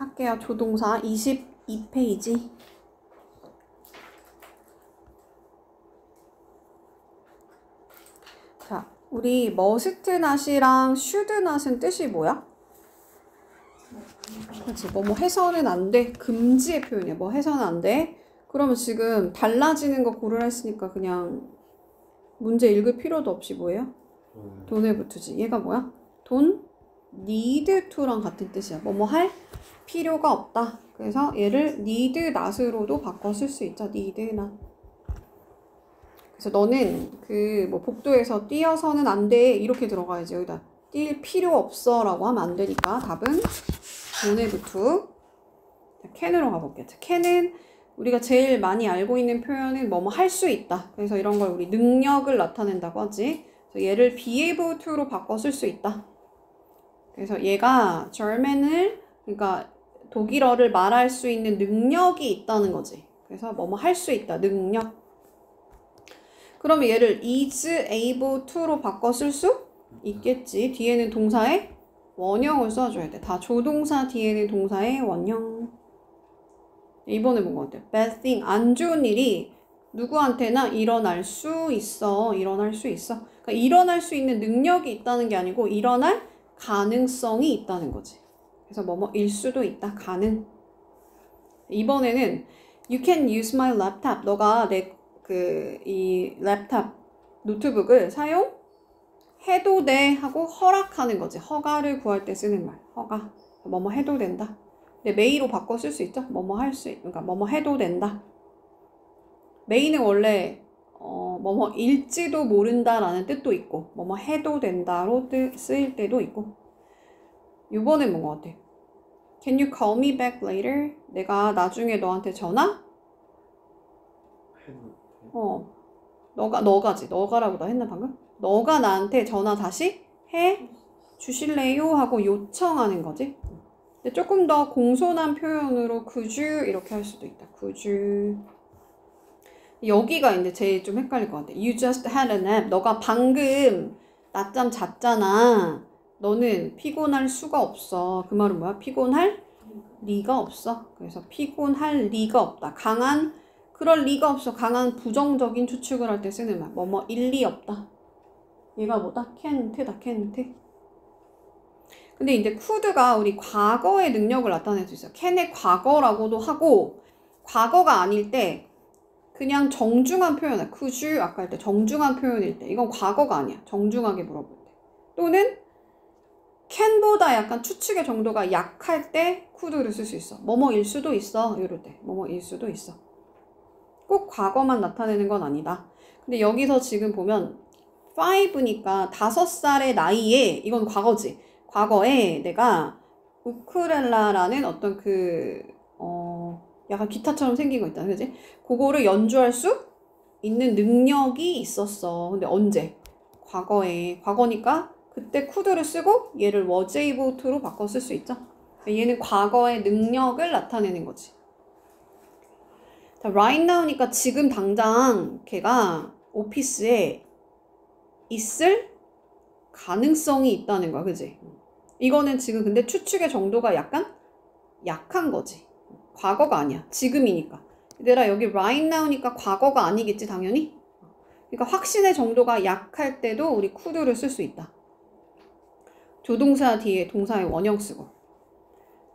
할게요. 조동사 22페이지. 자, 우리 must not이랑 should not은 뜻이 뭐야? 그렇지. 뭐 해서는 안 돼. 금지의 표현이야. 뭐 해서는 안 돼. 그러면 지금 달라지는 거 고르라 했으니까 그냥 문제 읽을 필요도 없이 뭐예요? don't have to지. 얘가 뭐야? don't need to랑 같은 뜻이야. 뭐 할 필요가 없다. 그래서 얘를 need not으로도 바꿔 쓸 수 있죠. need not. 그래서 너는 그 뭐 복도에서 뛰어서는 안 돼. 이렇게 들어가야지. 여기다 뛸 필요 없어 라고 하면 안 되니까 답은 don't have to. can으로 가볼게요. can은 우리가 제일 많이 알고 있는 표현은 뭐뭐 할 수 있다. 그래서 이런 걸 우리 능력을 나타낸다고 하지. 그래서 얘를 be able to로 바꿔 쓸 수 있다. 그래서 얘가 German을, 그러니까 독일어를 말할 수 있는 능력이 있다는 거지. 그래서 뭐뭐 할 수 있다. 능력. 그러면 얘를 is able to로 바꿔 쓸 수 있겠지. 뒤에는 동사의 원형을 써줘야 돼. 다 조동사 뒤에는 동사의 원형. 이번에 본 것 같아. bad thing. 안 좋은 일이 누구한테나 일어날 수 있어. 일어날 수 있어. 그러니까 일어날 수 있는 능력이 있다는 게 아니고 일어날 가능성이 있다는 거지. 그래서 뭐뭐일 수도 있다. 가능. 이번에는 you can use my laptop. 너가 이 랩탑 노트북을 사용해도 돼 하고 허락하는 거지. 허가를 구할 때 쓰는 말. 허가. 뭐뭐 해도 된다. 근데 may로 바꿔 쓸 수 있죠. 뭐뭐 할 수, 그러니까 뭐뭐 해도 된다. may는 원래 뭐뭐 일지도 모른다라는 뜻도 있고 뭐뭐 해도 된다로 쓰일 때도 있고. 이번엔 뭔 것 같아? Can you call me back later? 내가 나중에 너한테 전화? 너가지. 너가라고도 했나 방금? 너가 나한테 전화 다시 해 주실래요? 하고 요청하는 거지. 근데 조금 더 공손한 표현으로 could you 이렇게 할 수도 있다. could you. 여기가 이제 제일 좀 헷갈릴 것 같아. You just had a nap. 너가 방금 낮잠 잤잖아. 너는 피곤할 수가 없어. 그 말은 뭐야? 피곤할 리가 없어. 그래서 피곤할 리가 없다. 그럴 리가 없어. 강한 부정적인 추측을 할 때 쓰는 말. 뭐뭐 일리 없다. 얘가 뭐다? can't다. can't. 근데 이제 could가 우리 과거의 능력을 나타낼 수 있어. can의 과거라고도 하고 과거가 아닐 때 그냥 정중한 표현이야. could you 아까 할 때 정중한 표현일 때 이건 과거가 아니야. 정중하게 물어볼 때. 또는 can보다 약간 추측의 정도가 약할 때 could를 쓸 수 있어. 뭐뭐일 수도 있어. 이럴 때 뭐뭐일 수도 있어. 꼭 과거만 나타내는 건 아니다. 근데 여기서 지금 보면 5니까 5살의 나이에 이건 과거지. 과거에 내가 우쿨렐라라는 어떤 약간 기타처럼 생긴 거 있잖아. 그지? 그거를 연주할 수 있는 능력이 있었어. 근데 언제? 과거에. 과거니까 그때 could를 쓰고 얘를 was able to로 바꿔 쓸 수 있죠. 얘는 과거의 능력을 나타내는 거지. 자, right now니까 지금 당장 걔가 오피스에 있을 가능성이 있다는 거야. 그지? 이거는 지금 근데 추측의 정도가 약간 약한 거지. 과거가 아니야. 지금이니까. 얘들아 여기 right now니까 과거가 아니겠지 당연히? 그러니까 확신의 정도가 약할 때도 우리 could를 쓸 수 있다. 조동사 뒤에 동사의 원형 쓰고.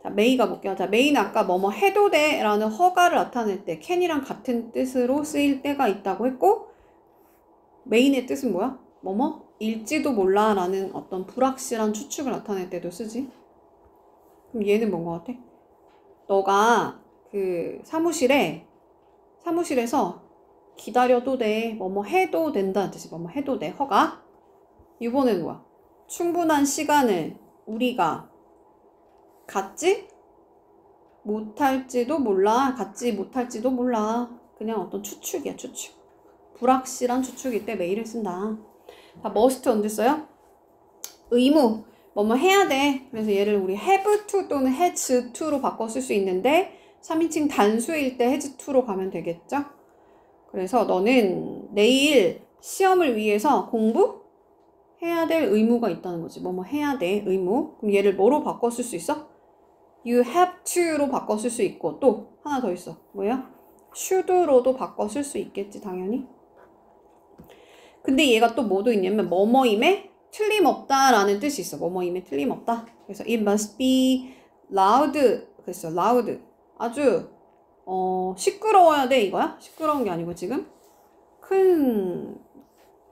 자, may 가볼게요. 자, may는 아까 뭐뭐 해도 돼 라는 허가를 나타낼 때 can이랑 같은 뜻으로 쓰일 때가 있다고 했고 may의 뜻은 뭐야? 뭐뭐 일지도 몰라 라는 어떤 불확실한 추측을 나타낼 때도 쓰지. 그럼 얘는 뭔 것 같아? 너가 그 사무실에서 기다려도 돼. 뭐뭐 해도 된다는 뜻이 뭐뭐 해도 돼. 허가. 이번엔 뭐야? 충분한 시간을 우리가 갖지 못할지도 몰라. 그냥 어떤 추측이야. 추측. 불확실한 추측일 때 메일을 쓴다. 자, must 언제 써요? 의무. 뭐뭐 해야 돼. 그래서 얘를 우리 have to 또는 has to로 바꿔 쓸 수 있는데 3인칭 단수일 때 has to로 가면 되겠죠? 그래서 너는 내일 시험을 위해서 공부해야 될 의무가 있다는 거지. 뭐뭐 해야 돼. 의무. 그럼 얘를 뭐로 바꿔 쓸 수 있어? you have to로 바꿔 쓸 수 있고 또 하나 더 있어. 뭐예요? should로도 바꿔 쓸 수 있겠지 당연히. 근데 얘가 또 뭐도 있냐면 뭐뭐임에 틀림없다라는 뜻이 있어. 뭐뭐임에 틀림없다. 그래서 it must be loud. 그랬어. loud. 아주 시끄러워야 돼 이거야? 시끄러운 게 아니고 지금 큰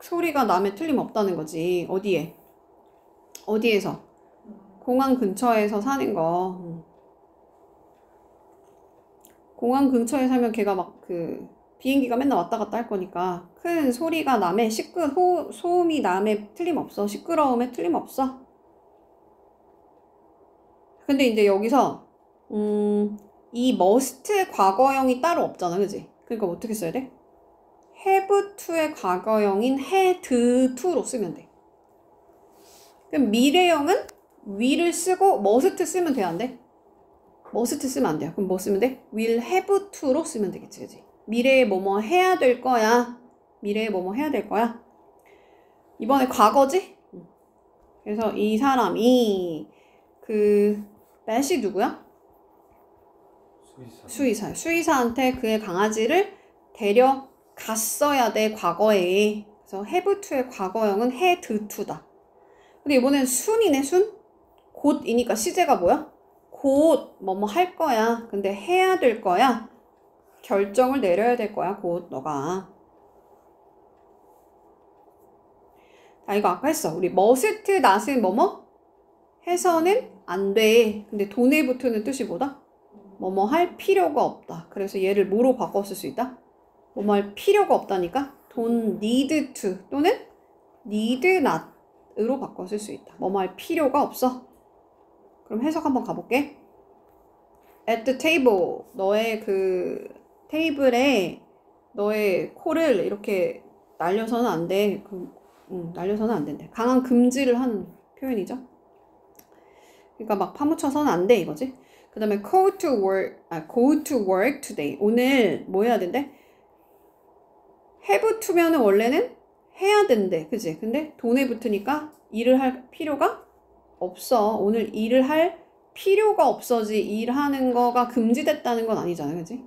소리가 나면 틀림없다는 거지. 어디에? 어디에서? 공항 근처에서 사는 거. 공항 근처에 살면 걔가 막 비행기가 맨날 왔다 갔다 할 거니까 큰 소리가 남에 소음이 남에 틀림없어. 시끄러움에 틀림없어. 근데 이제 여기서 이 must의 과거형이 따로 없잖아. 그지? 그러니까 어떻게 써야 돼? have to의 과거형인 had to로 쓰면 돼. 그럼 미래형은 will을 쓰고 must 쓰면 돼, 안 돼? must 쓰면 안 돼요. 그럼 뭐 쓰면 돼? will have to로 쓰면 되겠지, 그지? 미래에 뭐뭐 해야 될 거야. 미래에 뭐뭐 해야 될 거야. 이번에 과거지? 그래서 이 사람이 맷이 누구야? 수의사한테 그의 강아지를 데려갔어야 돼, 과거에. 그래서 have to의 과거형은 had to다. 근데 이번엔 순이네, 순? 곧이니까 시제가 뭐야? 곧 뭐뭐 할 거야. 근데 해야 될 거야. 결정을 내려야 될 거야, 곧 너가. 이거 아까 했어. 우리 must not은 뭐뭐? 해서는 안 돼. 근데 돈에 붙는 뜻이 뭐다? 뭐뭐 할 필요가 없다. 그래서 얘를 뭐로 바꿔 쓸 수 있다? 뭐뭐 할 필요가 없다니까? don't need to 또는 need not으로 바꿔 쓸 수 있다. 뭐뭐 할 필요가 없어. 그럼 해석 한번 가볼게. at the table. 너의 테이블에 너의 코를 이렇게 날려서는 안 돼. 날려서는 안 된대. 강한 금지를 하는 표현이죠. 그러니까 막 파묻혀서는 안 돼 이거지. 그 다음에 go to work today. 오늘 뭐 해야 된대? have to면은 원래는 해야 된대. 그지? 근데 돈에 붙으니까 일을 할 필요가 없어. 오늘 일을 할 필요가 없어지. 일하는 거가 금지됐다는 건 아니잖아. 그지?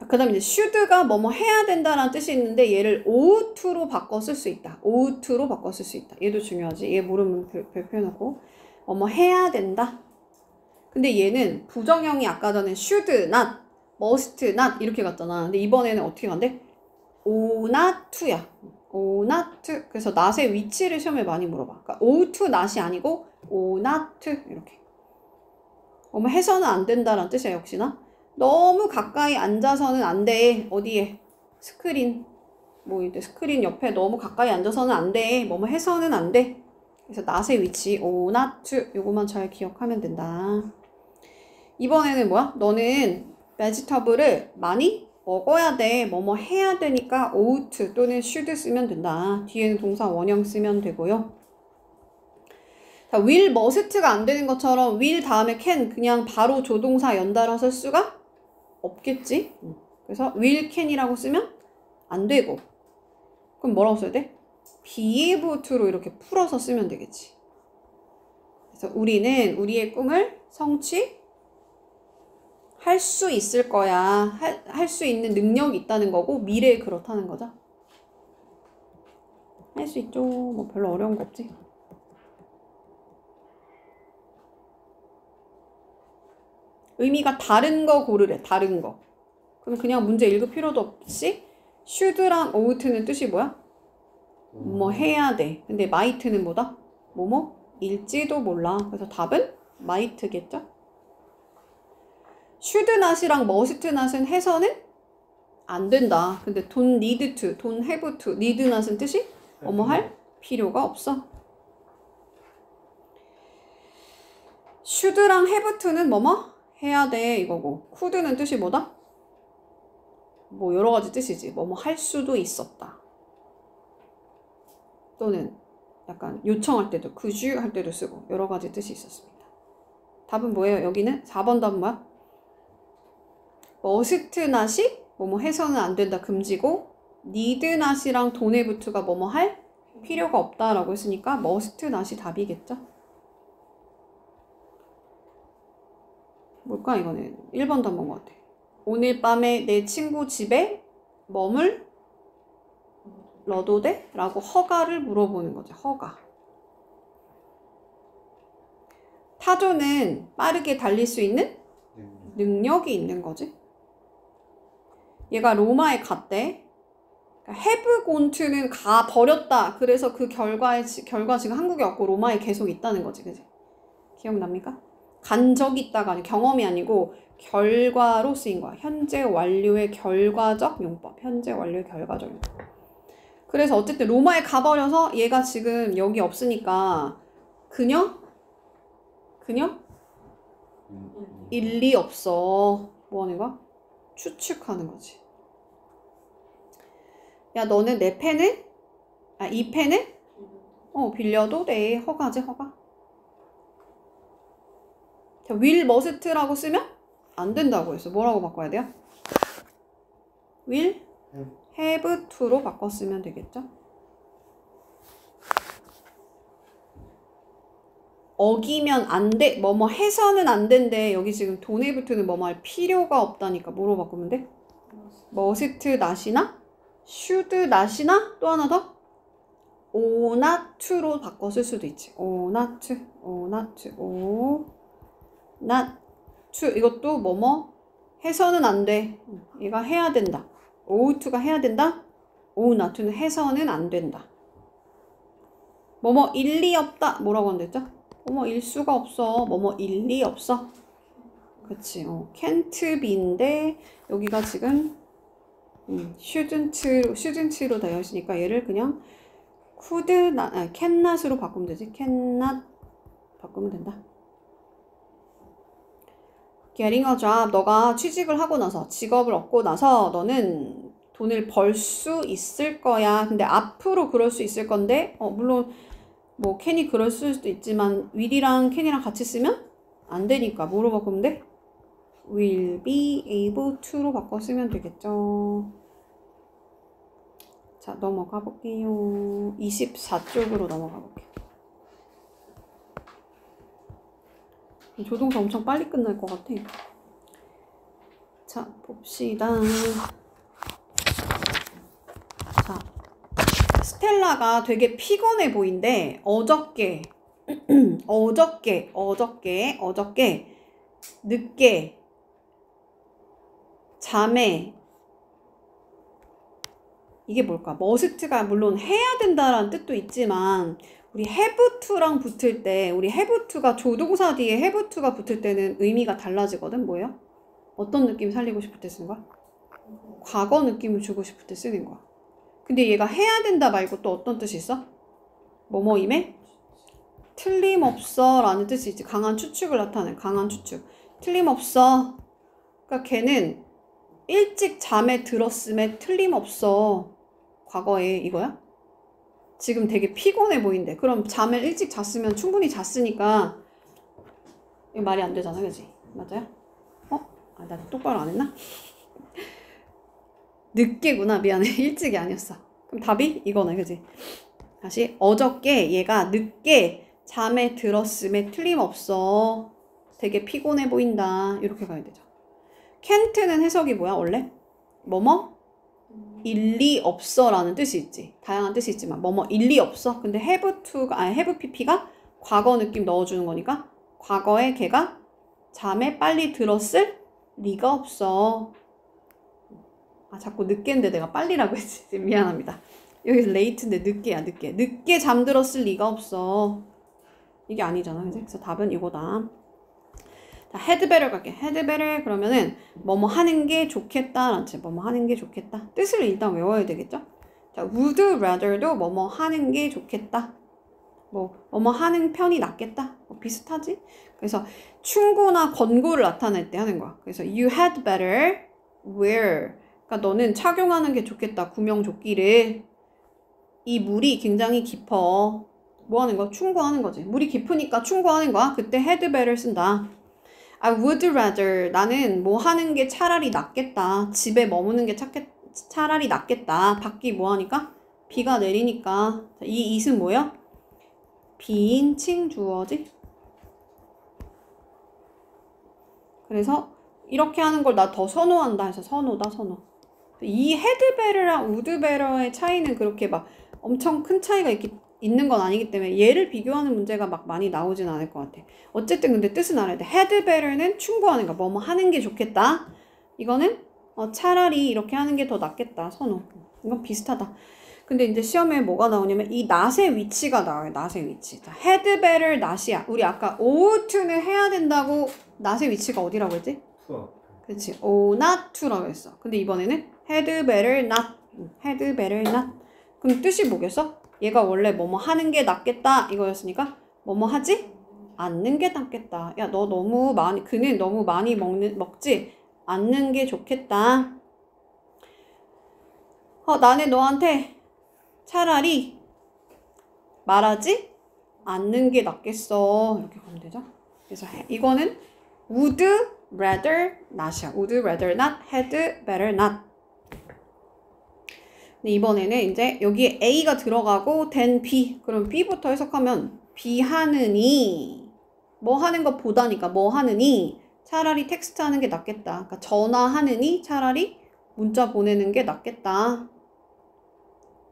그 다음에 이제 should가 뭐뭐 해야 된다라는 뜻이 있는데 얘를 ought to로 바꿔 쓸 수 있다. ought to로 바꿔 쓸 수 있다. 얘도 중요하지. 얘 모르면 별표해놓고 뭐뭐 해야 된다. 근데 얘는 부정형이 아까 전에 should not, must not 이렇게 갔잖아. 근데 이번에는 어떻게 간대? ought not to야. ought not to. 그래서 not의 위치를 시험에 많이 물어봐. 그러니까 ought to not이 아니고 ought not to 이렇게. 뭐뭐 해서는 안 된다라는 뜻이야 역시나. 너무 가까이 앉아서는 안 돼. 어디에? 스크린. 뭐 이제 스크린 옆에 너무 가까이 앉아서는 안 돼. 뭐뭐 해서는 안 돼. 그래서 not의 위치, ought not to. 요거만 잘 기억하면 된다. 이번에는 뭐야? 너는 베지터블을 많이 먹어야 돼. 뭐뭐 해야 되니까 ought 또는 should 쓰면 된다. 뒤에는 동사 원형 쓰면 되고요. 자, will, must가 안 되는 것처럼 will 다음에 can 그냥 바로 조동사 연달아 쓸 수가 없겠지. 그래서 will, can이라고 쓰면 안 되고. 그럼 뭐라고 써야 돼? be able to로 이렇게 풀어서 쓰면 되겠지. 그래서 우리는 우리의 꿈을 성취할 수 있을 거야. 할 수 있는 능력이 있다는 거고 미래에 그렇다는 거죠. 할 수 있죠. 뭐 별로 어려운 거 없지. 의미가 다른 거 고르래. 다른 거. 그럼 그냥 문제 읽을 필요도 없이 should랑 ought는 뜻이 뭐야? 뭐 해야 돼. 근데 might는 뭐다? 뭐뭐 일지도 몰라. 그래서 답은 might겠죠? should not이랑 must not은 해서는 안 된다. 근데 don't need to, don't have to, need not은 뜻이 뭐뭐 할 필요가 없어. should랑 have to는 뭐뭐 해야 돼 이거고 could는 뜻이 뭐다? 뭐 여러 가지 뜻이지. 뭐뭐 할 수도 있었다. 또는 약간 요청할 때도 could you 할 때도 쓰고 여러 가지 뜻이 있었습니다. 답은 뭐예요? 여기는 4번 답은 뭐야? must not이 뭐뭐 해서는 안 된다 금지고 need not이랑 don't have to가 뭐뭐 할 필요가 없다라고 했으니까 must not이 답이겠죠? 뭘까 이거는 1번도 한 번 것 같아. 오늘 밤에 내 친구 집에 머물러도 돼? 라고 허가를 물어보는 거지. 허가. 타조는 빠르게 달릴 수 있는 능력이 있는 거지. 얘가 로마에 갔대. have gone to는 가 버렸다. 그래서 그 결과 지금 한국에 없고 로마에 계속 있다는 거지. 그지? 기억납니까? 간 적이 있다가 아니 경험이 아니고 결과로 쓰인 거야. 현재 완료의 결과적 용법. 현재 완료의 결과적 용법. 그래서 어쨌든 로마에 가버려서 얘가 지금 여기 없으니까 그녀? 일리 없어. 뭐 하는 거야? 추측하는 거지. 야, 너는 내 펜을? 이 펜을? 빌려도 돼. 허가지, 허가. 자, will must라고 쓰면 안 된다고 했어. 뭐라고 바꿔야 돼요? will have to로 바꿨으면 되겠죠? 어기면 안 돼. 뭐뭐 해서는 안 된대. 여기 지금 don't have to는 뭐뭐 할 필요가 없다니까. 뭐로 바꾸면 돼? must not이나 should not이나 또 하나 더? ought not to로 바꿔 쓸 수도 있지. ought not to. 이것도 뭐뭐 해서는 안 돼. 얘가 해야 된다. ought to가 해야 된다. ought not to는 해서는 안 된다. 뭐뭐 일리 없다. 뭐라고 한댔죠? 뭐뭐 일 수가 없어. 뭐뭐 일리 없어. 그치. can't be인데 여기가 지금 shouldn't로 되어 있으니까 얘를 그냥 can not으로 바꾸면 되지. can not 바꾸면 된다. getting a job. 너가 취직을 하고 나서 직업을 얻고 나서 너는 돈을 벌 수 있을 거야. 근데 앞으로 그럴 수 있을 건데 물론 뭐 can이 그럴 수도 있지만 will이랑 can이랑 같이 쓰면 안 되니까 뭐로 바꾸면 돼? will be able to로 바꿔 쓰면 되겠죠. 자, 넘어가 볼게요. 24쪽으로 넘어가 볼게요. 조동사 엄청 빨리 끝날 것 같아. 자, 봅시다. 자, 스텔라가 되게 피곤해 보인대. 어저께 늦게 잠에 이게 뭘까? 머스트가 물론 해야 된다라는 뜻도 있지만 우리 have to랑 붙을 때 우리 have to가 조동사 뒤에 have to가 붙을 때는 의미가 달라지거든. 뭐예요? 어떤 느낌 살리고 싶을 때 쓰는 거야? 과거 느낌을 주고 싶을 때 쓰는 거야. 근데 얘가 해야 된다 말고 또 어떤 뜻이 있어? 뭐뭐임에? 틀림없어 라는 뜻이 있지. 강한 추측을 나타내. 강한 추측. 틀림없어. 그러니까 걔는 일찍 잠에 들었음에 틀림없어. 과거에 이거야? 지금 되게 피곤해 보인대. 그럼 잠을 일찍 잤으면 충분히 잤으니까 이거 말이 안 되잖아. 그지? 맞아요? 나 똑바로 안 했나? 늦게구나. 미안해. 일찍이 아니었어. 그럼 답이 이거네. 그지? 다시 어저께 얘가 늦게 잠에 들었음에 틀림없어. 되게 피곤해 보인다. 이렇게 가야 되죠. can't는 해석이 뭐야 원래? 뭐뭐? 일리 없어 라는 뜻이 있지. 다양한 뜻이 있지만 뭐뭐 일리 없어. 근데 have pp가 과거 느낌 넣어주는 거니까 과거에 걔가 잠에 빨리 들었을 리가 없어. 자꾸 늦게인데 내가 빨리라고 했지. 미안합니다. 여기서 late인데 늦게야. 늦게 잠들었을 리가 없어. 이게 아니잖아. 그치? 그래서 답은 이거다. 자, had better 갈게. had better 그러면은 뭐뭐 하는 게 좋겠다 라는 뜻. 뭐뭐 하는 게 좋겠다. 뜻을 일단 외워야 되겠죠? 자, would rather도 뭐뭐 하는 게 좋겠다. 뭐뭐 하는 편이 낫겠다. 비슷하지? 그래서 충고나 권고를 나타낼 때 하는 거야. 그래서 you had better wear. 그러니까 너는 착용하는 게 좋겠다. 구명조끼를. 이 물이 굉장히 깊어. 뭐 하는 거야? 충고하는 거지. 물이 깊으니까 충고하는 거야. 그때 had better 쓴다. I would rather. 나는 뭐 하는 게 차라리 낫겠다. 집에 머무는 게 차라리 낫겠다. 밖이 뭐 하니까? 비가 내리니까. 이 it은 뭐야? 비인칭 주어지. 그래서 이렇게 하는 걸 나 더 선호한다 해서 선호다, 선호. 이 헤드베러랑 우드베러의 차이는 그렇게 막 엄청 큰 차이가 있는 건 아니기 때문에 얘를 비교하는 문제가 막 많이 나오진 않을 것 같아. 어쨌든 근데 뜻은 알아야 돼. 헤드베러는 충고하는 거, 뭐뭐 하는 게 좋겠다. 이거는 차라리 이렇게 하는 게 더 낫겠다, 선호. 이건 비슷하다. 근데 이제 시험에 뭐가 나오냐면 이 not의 위치가 나와요. not의 위치. 자, had better not이야. 우리 아까 ought to는 해야 된다고 not의 위치가 어디라고 했지? 그렇지. ought not to라고 했어. 근데 이번에는 had better not. had better not. 그럼 뜻이 뭐겠어? 얘가 원래 뭐뭐 하는 게 낫겠다 이거였으니까 뭐뭐 하지 않는 게 낫겠다. 야, 너 너무 많이, 그는 너무 많이 먹지 않는 게 좋겠다. 나는 너한테 차라리 말하지 않는 게 낫겠어. 이렇게 가면 되죠. 그래서 이거는 would rather not이야. would rather not, had better not. 근데 이번에는 이제 여기에 A가 들어가고 then B. 그럼 B부터 해석하면 B 하느니 뭐 하는 것보다니까 뭐 하느니 차라리 텍스트 하는 게 낫겠다. 그러니까 전화하느니 차라리 문자 보내는 게 낫겠다.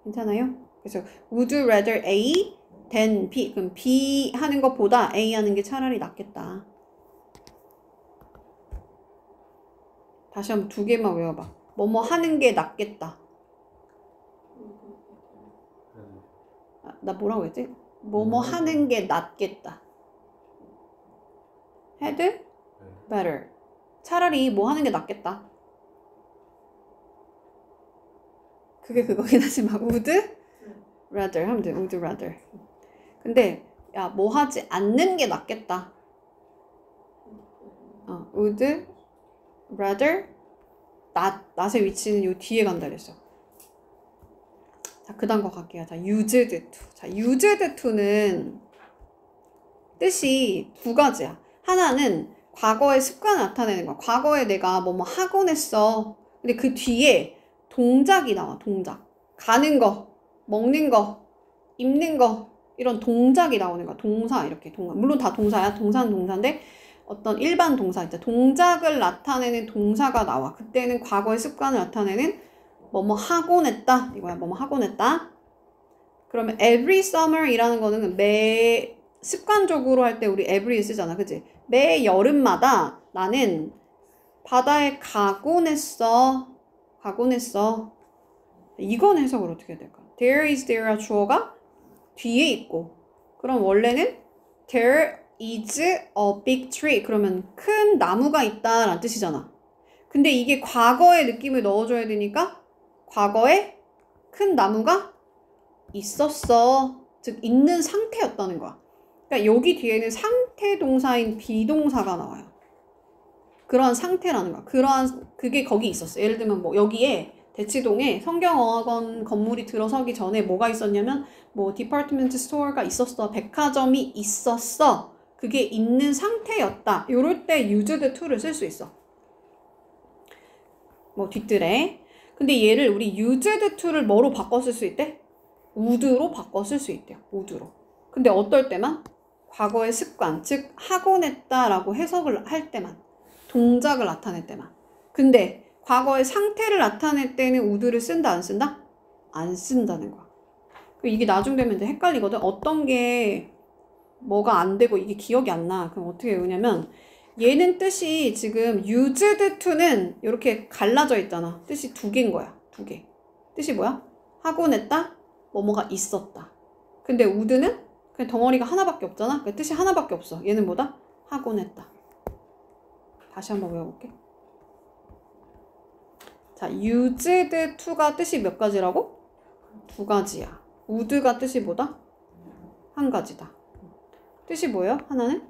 괜찮아요? 그래서 would rather A than B. 그럼 B 하는 것보다 A 하는 게 차라리 낫겠다. 다시 한번 두 개만 외워봐. 뭐뭐 하는 게 낫겠다. 나 뭐라고 했지? 뭐뭐 하는 게 낫겠다. had better. 차라리 뭐 하는 게 낫겠다. 그게 그거긴 하지만 would rather 하면 돼. would rather. 근데 야, 뭐 하지 않는 게 낫겠다. would rather not의 위치는 요 뒤에 간다 그랬어. 자, 그 다음 거 갈게요. 자, used to. 자, used to는 뜻이 두 가지야. 하나는 과거의 습관을 나타내는 거야. 과거에 내가 뭐뭐 하곤 했어. 근데 그 뒤에 동작이 나와. 동작. 가는 거, 먹는 거, 입는 거 이런 동작이 나오는 거야. 동사 이렇게 동사. 물론 다 동사야. 동사는 동사인데 어떤 일반 동사 있죠. 동작을 나타내는 동사가 나와. 그때는 과거의 습관을 나타내는 뭐뭐 하곤 했다. 이거야. 뭐뭐 하곤 했다. 그러면 every summer 이라는 거는 매 습관적으로 할 때 우리 every 쓰잖아. 그치? 매 여름마다 나는 바다에 가곤 했어. 가곤 했어. 이건 해석을 어떻게 해야 될까? There is there야 주어가 뒤에 있고 그럼 원래는 there is a big tree 그러면 큰 나무가 있다 라는 뜻이잖아. 근데 이게 과거의 느낌을 넣어줘야 되니까 과거에 큰 나무가 있었어. 즉 있는 상태였다는 거야. 그러니까 여기 뒤에는 상태 동사인 비동사가 나와요. 그러한 상태라는 거야. 그게 거기 있었어. 예를 들면 뭐 여기에 대치동에 성경어학원 건물이 들어서기 전에 뭐가 있었냐면 뭐 디파트먼트 스토어가 있었어. 백화점이 있었어. 그게 있는 상태였다. 요럴 때 used to를 쓸 수 있어. 뭐 뒤뜰에. 근데 얘를 우리 used to를 뭐로 바꿔 쓸 수 있대? would로 바꿔 쓸 수 있대요. would로. 근데 어떨 때만? 과거의 습관, 즉 하곤 했다라고 해석을 할 때만. 동작을 나타낼 때만. 근데 과거의 상태를 나타낼 때는 would를 쓴다 안 쓴다? 안 쓴다는 거야. 이게 나중 되면 이제 헷갈리거든. 어떤 게 뭐가 안 되고 이게 기억이 안 나. 그럼 어떻게 외우냐면 얘는 뜻이 지금 used to는 이렇게 갈라져 있잖아. 뜻이 두 개인 거야. 두 개. 뜻이 뭐야? 하곤 했다? 뭐뭐가 있었다. 근데 would는 그냥 덩어리가 하나밖에 없잖아. 그러니까 뜻이 하나밖에 없어. 얘는 뭐다? 하곤 했다. 다시 한번 외워볼게. 자, used to가 뜻이 몇 가지라고? 두 가지야. would가 뜻이 뭐다? 한 가지다. 뜻이 뭐예요? 하나는?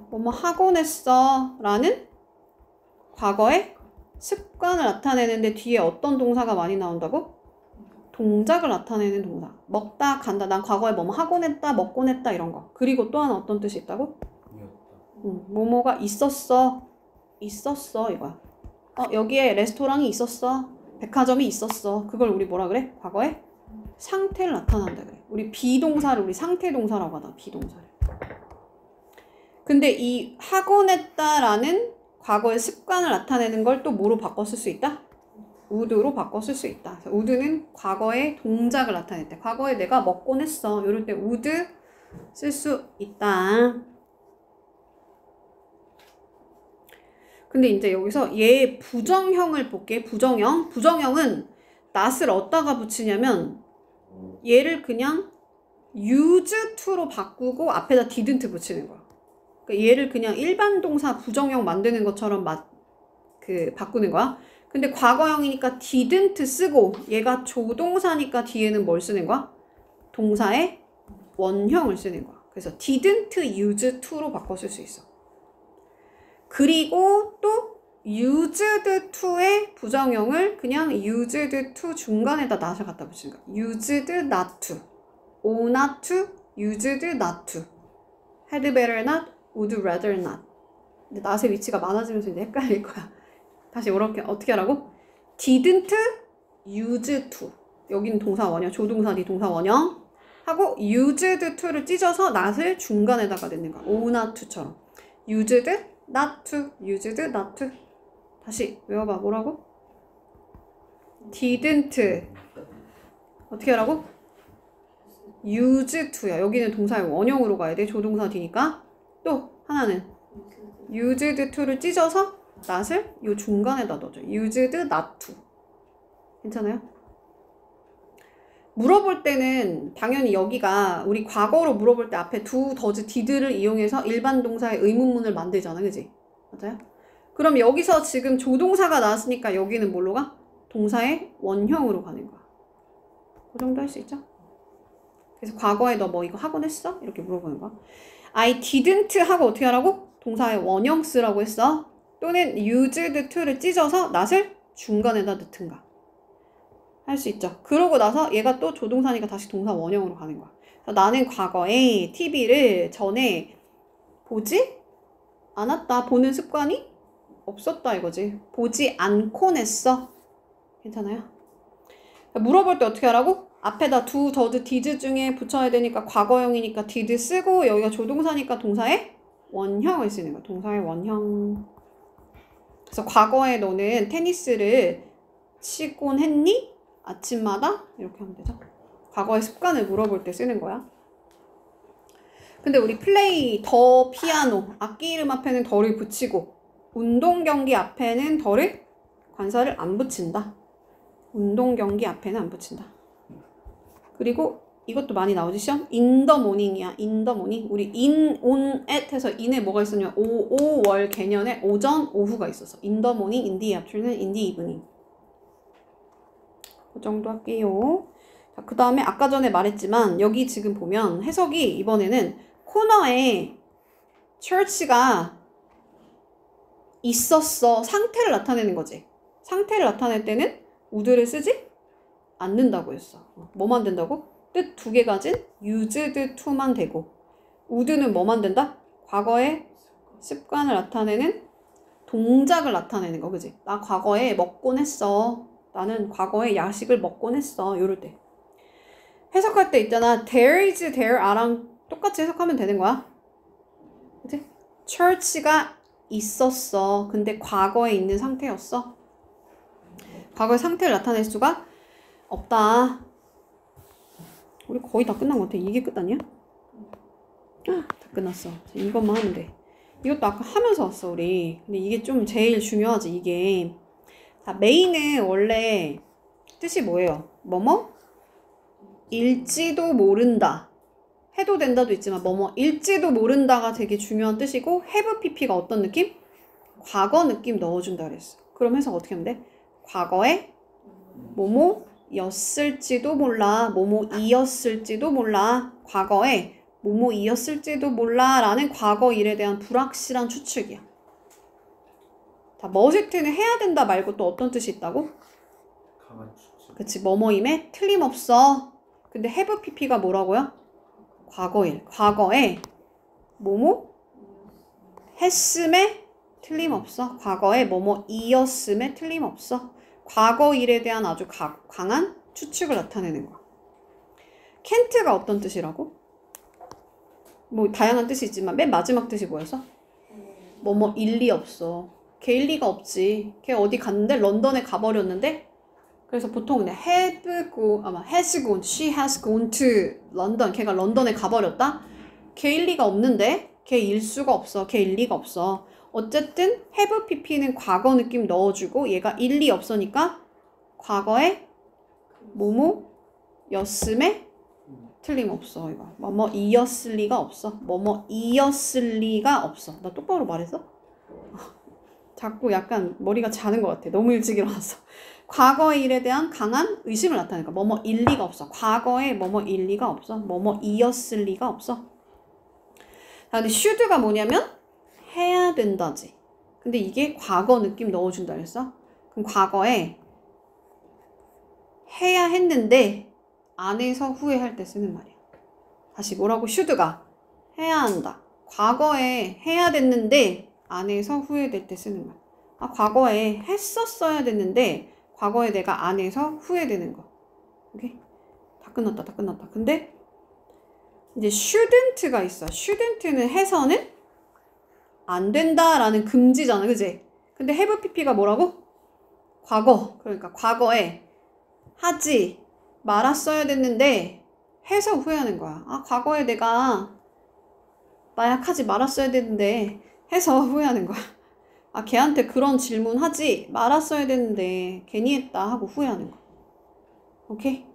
뭐뭐 하곤 했어 라는 과거의 습관을 나타내는데 뒤에 어떤 동사가 많이 나온다고? 동작을 나타내는 동사. 먹다, 간다. 난 과거에 뭐뭐 하곤 했다, 먹곤 했다 이런 거. 그리고 또 하나 어떤 뜻이 있다고? 뭐뭐가 있었어. 있었어 이거야. 여기에 레스토랑이 있었어. 백화점이 있었어. 그걸 우리 뭐라 그래? 과거에 상태를 나타낸다 그래. 우리 비동사를 우리 상태 동사라고 하다. 비동사를. 근데 이 하곤 했다라는 과거의 습관을 나타내는 걸 또 뭐로 바꿔 쓸 수 있다? would로 바꿔 쓸 수 있다. would는 과거의 동작을 나타낼 때, 과거에 내가 먹곤 했어. 이럴 때 would 쓸 수 있다. 근데 이제 여기서 얘 부정형을 볼게. 부정형. 부정형은 not을 어디다가 붙이냐면 얘를 그냥 use to로 바꾸고 앞에다 didn't 붙이는 거야. 그러니까 얘를 그냥 일반 동사 부정형 만드는 것처럼 바꾸는 거야. 근데 과거형이니까 didn't 쓰고 얘가 조동사니까 뒤에는 뭘 쓰는 거야? 동사의 원형을 쓰는 거야. 그래서 didn't use to로 바꿔 쓸 수 있어. 그리고 또 used to의 부정형을 그냥 used to 중간에다 not을 갖다 붙이는 거야. used not to, ought not to, used not to, had better not, would rather not. 근데 not의 위치가 많아지면서 이제 헷갈릴 거야. 다시 이렇게 어떻게 하라고? didn't use to. 여기는 동사 원형, 조동사 뒤 동사 원형 하고 used to를 찢어서 not을 중간에다가 넣는 거야. ought not to처럼. used not to, used not to. 다시 외워봐. 뭐라고? didn't 어떻게 하라고? use to야. 여기는 동사의 원형으로 가야 돼. 조동사 뒤니까. 또 하나는 used to를 찢어서 not을 요 중간에다 넣어줘. used not to. 괜찮아요? 물어볼 때는 당연히 여기가 우리 과거로 물어볼 때 앞에 do, does, did를 이용해서 일반 동사의 의문문을 만들잖아. 그지? 맞아요? 그럼 여기서 지금 조동사가 나왔으니까 여기는 뭘로 가? 동사의 원형으로 가는 거야. 그 정도 할 수 있죠? 그래서 과거에 너 뭐 이거 하곤 했어? 이렇게 물어보는 거야. I didn't 하고 어떻게 하라고? 동사의 원형 쓰라고 했어. 또는 used to를 찢어서 not을 중간에다 넣든가. 할 수 있죠. 그러고 나서 얘가 또 조동사니까 다시 동사 원형으로 가는 거야. 그래서 나는 과거에 TV를 전에 보지 않았다. 보는 습관이 없었다 이거지. 보지 않곤 했어. 괜찮아요? 물어볼 때 어떻게 하라고? 앞에다 do, does, did 중에 붙여야 되니까 과거형이니까 did 쓰고 여기가 조동사니까 동사의 원형을 쓰는 거야. 동사의 원형. 그래서 과거에 너는 테니스를 치곤 했니? 아침마다? 이렇게 하면 되죠. 과거의 습관을 물어볼 때 쓰는 거야. 근데 우리 플레이, 더 피아노, 악기 이름 앞에는 더를 붙이고 운동 경기 앞에는 더를 관사를 안 붙인다. 운동 경기 앞에는 안 붙인다. 그리고 이것도 많이 나오지 시험? in the morning이야. in the morning. 우리 in, on, at 해서 in에 뭐가 있었냐면 5월 개년에 오전, 오후가 있었어. in the morning, in the afternoon, in the evening. 그 정도 할게요. 자, 그 다음에 아까 전에 말했지만 여기 지금 보면 해석이 이번에는 코너에 church가 있었어. 상태를 나타내는 거지. 상태를 나타낼 때는 would를 쓰지 않는다고 했어. 뭐만 된다고? 뜻 두 개 가진 used to만 되고 would는 뭐만 된다? 과거의 습관을 나타내는 동작을 나타내는 거. 그지? 나 과거에 먹곤 했어. 나는 과거에 야식을 먹곤 했어. 이럴 때 해석할 때 있잖아. there is, there are랑 똑같이 해석하면 되는 거야. 그치? church가 있었어. 근데 과거에 있는 상태였어. 과거의 상태를 나타낼 수가 없다. 우리 거의 다 끝난 것 같아. 이게 끝 아니야? 다 끝났어. 이것만 하면 돼. 이것도 아까 하면서 왔어 우리. 근데 이게 좀 제일 중요하지. 이게 자, 메인은 원래 뜻이 뭐예요? 뭐뭐? 일지도 모른다. 해도 된다도 있지만 뭐뭐 일지도 모른다가 되게 중요한 뜻이고 have pp가 어떤 느낌? 과거 느낌 넣어준다 그랬어. 그럼 해석 어떻게 하면 돼? 과거에 뭐뭐였을지도 몰라. 뭐뭐이었을지도 몰라. 과거에 뭐뭐이었을지도 몰라 라는 과거 일에 대한 불확실한 추측이야. 자, 머스트는 해야 된다 말고 또 어떤 뜻이 있다고? 그치, 뭐뭐임에 틀림없어. 근데 have pp가 뭐라고요? 과거일. 과거에 뭐뭐 했음에 틀림없어. 과거에 뭐뭐이었음에 틀림없어. 과거 일에 대한 아주 강한 추측을 나타내는 거야. can't가 어떤 뜻이라고? 뭐 다양한 뜻이 있지만 맨 마지막 뜻이 뭐였어? 뭐뭐 일리 없어. 걔 일리가 없지. 걔 어디 갔는데 런던에 가버렸는데. 그래서 보통 그냥 has gone, she has gone to London. 걔가 런던에 가버렸다. 걔 일리가 없는데. 걔 일수가 없어. 걔 일리가 없어. 어쨌든 have pp는 과거 느낌 넣어주고 얘가 일리 없으니까 과거에 뭐뭐 였음에 틀림없어. 이거 뭐뭐 이었을 리가 없어. 뭐뭐 이었을 리가 없어. 나 똑바로 말했어? 자꾸 약간 머리가 자는 것 같아. 너무 일찍 일어났어. 과거의 일에 대한 강한 의심을 나타내니까 뭐뭐 일리가 없어. 과거에 뭐뭐 일리가 없어. 뭐뭐 이었을 리가 없어. 자, 근데 should가 뭐냐면 해야 된다지. 근데 이게 과거 느낌 넣어준다 그랬어? 그럼 과거에 해야 했는데 안 해서 후회할 때 쓰는 말이야. 다시 뭐라고? should가 해야 한다. 과거에 해야 됐는데 안 해서 후회될 때 쓰는 말. 아, 과거에 했었어야 됐는데 과거에 내가 안 해서 후회되는 거. 오케이? 다 끝났다. 다 끝났다. 근데 이제 shouldn't가 있어. shouldn't는 해서는 안 된다라는 금지잖아. 그지? 근데 have pp가 뭐라고? 과거. 그러니까 과거에 하지 말았어야 됐는데 해서 후회하는 거야. 아, 과거에 내가 마약하지 말았어야 됐는데 해서 후회하는 거야. 아, 걔한테 그런 질문 하지 말았어야 됐는데 괜히 했다 하고 후회하는 거야. 오케이?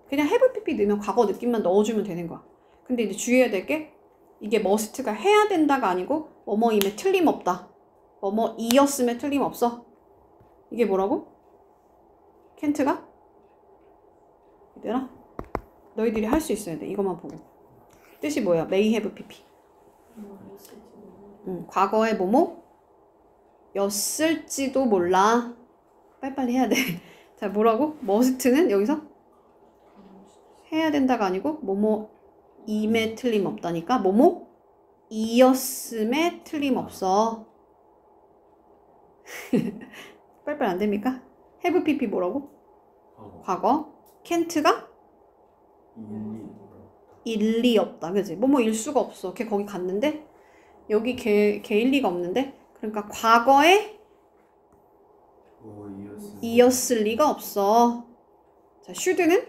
그냥 have pp 넣으면 과거 느낌만 넣어주면 되는 거야. 근데 이제 주의해야 될 게 이게 must가 해야 된다가 아니고 뭐뭐임에 틀림없다. 뭐뭐이었음에 틀림없어. 이게 뭐라고? 켄트가? 얘들아, 너희들이 할 수 있어야 돼. 이것만 보고. 뜻이 뭐야? may have pp. 과거에 뭐뭐 였을지도 몰라. 빨리빨리 해야 돼. 자, 뭐라고? must는 여기서 해야 된다가 아니고 뭐뭐임에 틀림없다니까. 뭐뭐 이었음에 틀림없어. 빨리빨리 안 됩니까? have pp 뭐라고? 과거. 캔트가 일리 없다. 그지? 뭐뭐 일 수가 없어. 걔 거기 갔는데 여기 걔 일리가 없는데. 그러니까 과거에 이었을 리가 없어. 자, should는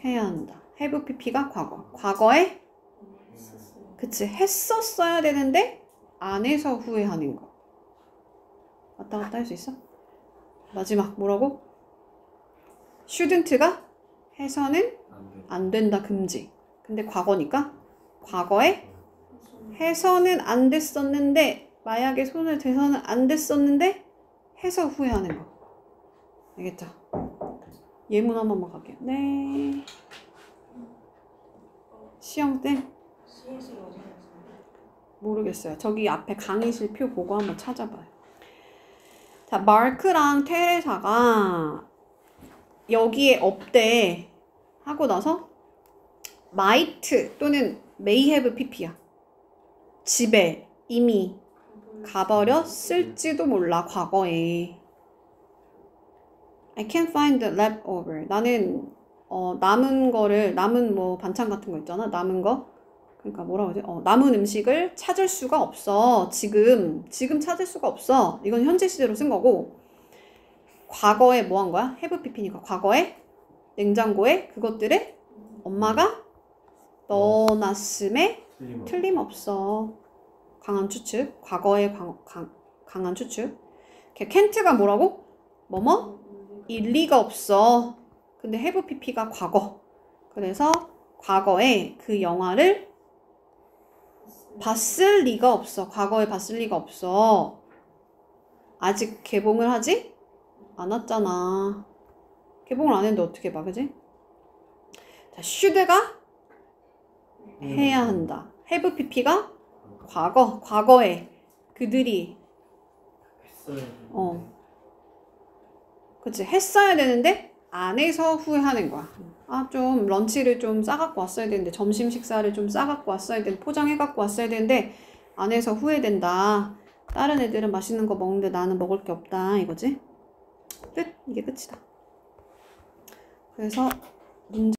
해야 한다. have pp가 과거. 과거에 그치, 했었어야 되는데 안 해서 후회하는 거. 왔다 갔다 할 수 있어? 마지막 뭐라고? shouldn't가 해서는 안 된다 금지. 근데 과거니까 과거에 해서는 안 됐었는데 마약에 손을 대서는 안 됐었는데 해서 후회하는 거. 알겠죠? 예문 한 번만 갈게요. 네. 시험쌤? 모르겠어요. 저기 앞에 강의실 표 보고 한번 찾아봐요. 자, 마크랑 테레사가 여기에 없대 하고 나서 might 또는 may have pp야. 집에 이미 가버렸을지도 몰라. 과거에 I can't find the leftover. 나는 남은 뭐 반찬 같은 거 있잖아. 남은 거. 그러니까 뭐라 그러지? 남은 음식을 찾을 수가 없어. 지금 찾을 수가 없어. 이건 현재 시제로 쓴 거고. 과거에 뭐 한 거야? have pp니까 과거에 냉장고에 그것들을 엄마가 넣어놨음에 틀림없어. 강한 추측. 과거의 강한 추측. 캔트가 뭐라고? 뭐뭐? 일리가 없어. 근데 have pp가 과거. 그래서 과거에 그 영화를 봤을 리가 없어. 과거에 봤을 리가 없어. 아직 개봉을 하지 않았잖아. 개봉을 안 했는데 어떻게 봐, 그지? 자, should가 해야 한다. have pp가 과거에 그들이 그치, 했어야 되는데 안 해서 후회하는 거야. 아, 좀 런치를 좀 싸갖고 왔어야 되는데, 점심 식사를 좀 싸갖고 왔어야 되는데, 포장해갖고 왔어야 되는데 안 해서 후회된다. 다른 애들은 맛있는 거 먹는데 나는 먹을 게 없다, 이거지? 끝. 이게 끝이다. 그래서 문제